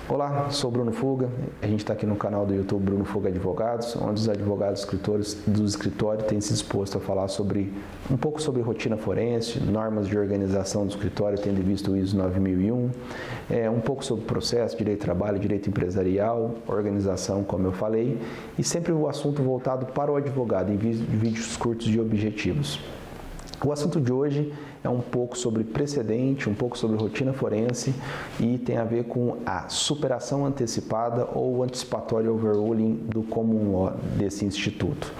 Olá, sou Bruno Fuga, a gente está aqui no canal do YouTube Bruno Fuga Advogados, onde os advogados do escritório têm se disposto a falar um pouco sobre rotina forense, normas de organização do escritório, tendo visto o ISO 9001, um pouco sobre processo, direito de trabalho, direito empresarial, organização, como eu falei, e sempre o assunto voltado para o advogado, em vídeos curtos e objetivos. O assunto de hoje é um pouco sobre precedente, um pouco sobre rotina forense e tem a ver com a superação antecipada ou antecipatório overruling do common law desse instituto.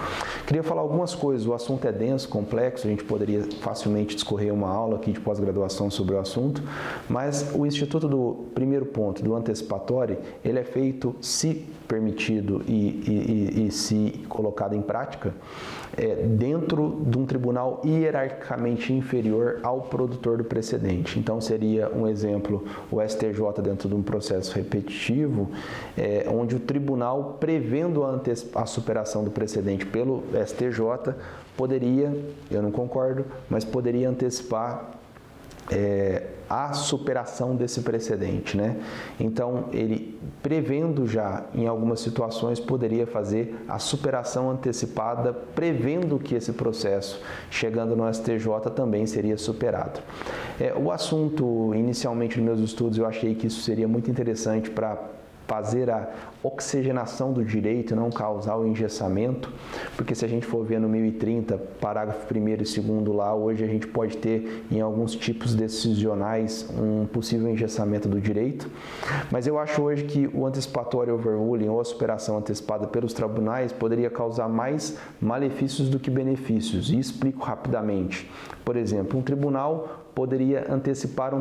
Queria falar algumas coisas, o assunto é denso, complexo, a gente poderia facilmente discorrer uma aula aqui de pós-graduação sobre o assunto, mas o instituto do primeiro ponto, do antecipatório, ele é feito, se permitido e se colocado em prática, dentro de um tribunal hierarquicamente inferior ao produtor do precedente. Então seria um exemplo o STJ dentro de um processo repetitivo, onde o tribunal, prevendo a superação do precedente pelo STJ, poderia, eu não concordo, mas poderia antecipar a superação desse precedente, né? Então, ele, prevendo já em algumas situações, poderia fazer a superação antecipada, prevendo que esse processo, chegando no STJ, também seria superado. O assunto, inicialmente nos meus estudos, eu achei que isso seria muito interessante para fazer a oxigenação do direito e não causar o engessamento, porque se a gente for ver no 1030, parágrafo 1º e 2º lá, hoje a gente pode ter em alguns tipos decisionais um possível engessamento do direito, mas eu acho hoje que o antecipatório overruling ou a superação antecipada pelos tribunais poderia causar mais malefícios do que benefícios, e explico rapidamente. Por exemplo, um tribunal poderia antecipar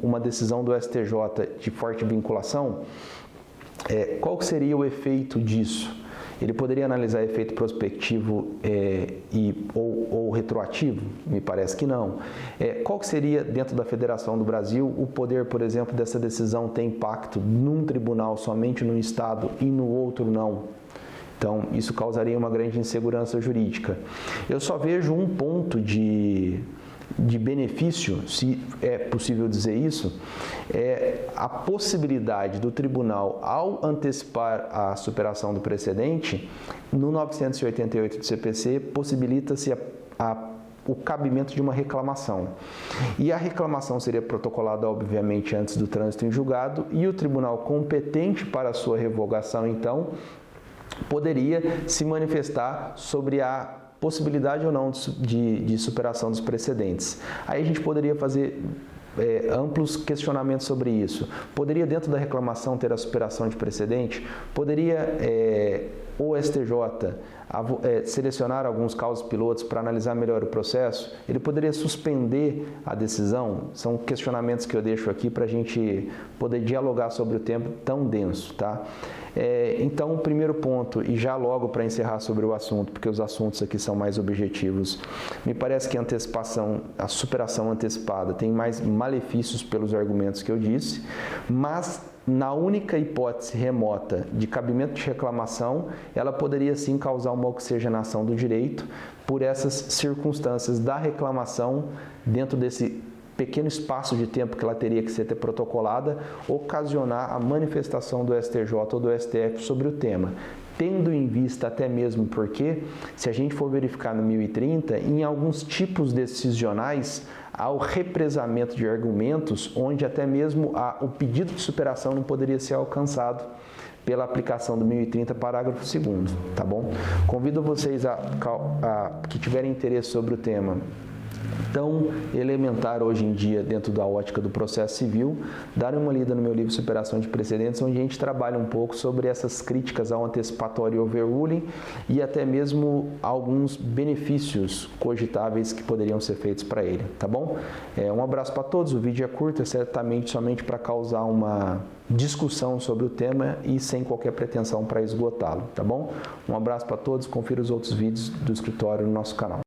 uma decisão do STJ de forte vinculação. Qual seria o efeito disso? Ele poderia analisar efeito prospectivo ou retroativo? Me parece que não. Qual seria, dentro da Federação do Brasil, o poder, por exemplo, dessa decisão ter impacto num tribunal somente num estado e no outro não? Então, isso causaria uma grande insegurança jurídica. Eu só vejo um ponto de benefício, se é possível dizer isso, a possibilidade do tribunal, ao antecipar a superação do precedente, no 988 do CPC, possibilita-se o cabimento de uma reclamação. E a reclamação seria protocolada, obviamente, antes do trânsito em julgado, e o tribunal competente para a sua revogação, então, poderia se manifestar sobre a possibilidade ou não de superação dos precedentes. Aí a gente poderia fazer amplos questionamentos sobre isso. Poderia, dentro da reclamação, ter a superação de precedente? Poderia o STJ selecionar alguns causos pilotos para analisar melhor o processo? Ele poderia suspender a decisão? São questionamentos que eu deixo aqui para a gente poder dialogar sobre o tema tão denso, tá? Então, o primeiro ponto, e já logo para encerrar sobre o assunto, porque os assuntos aqui são mais objetivos, me parece que a superação antecipada tem mais malefícios pelos argumentos que eu disse, mas na única hipótese remota de cabimento de reclamação, ela poderia sim causar uma oxigenação do direito por essas circunstâncias da reclamação dentro desse pequeno espaço de tempo que ela teria que ser protocolada, ocasionar a manifestação do STJ ou do STF sobre o tema. Tendo em vista até mesmo porque, se a gente for verificar no 1030, em alguns tipos decisionais, há o represamento de argumentos, onde até mesmo o pedido de superação não poderia ser alcançado pela aplicação do 1030, parágrafo 2º, tá bom? Convido vocês que tiverem interesse sobre o tema tão elementar hoje em dia dentro da ótica do processo civil, darem uma lida no meu livro Superação de Precedentes, onde a gente trabalha um pouco sobre essas críticas ao antecipatório overruling e até mesmo alguns benefícios cogitáveis que poderiam ser feitos para ele, tá bom? Um abraço para todos, o vídeo é curto, é certamente somente para causar uma discussão sobre o tema e sem qualquer pretensão para esgotá-lo, tá bom? Um abraço para todos, confira os outros vídeos do escritório no nosso canal.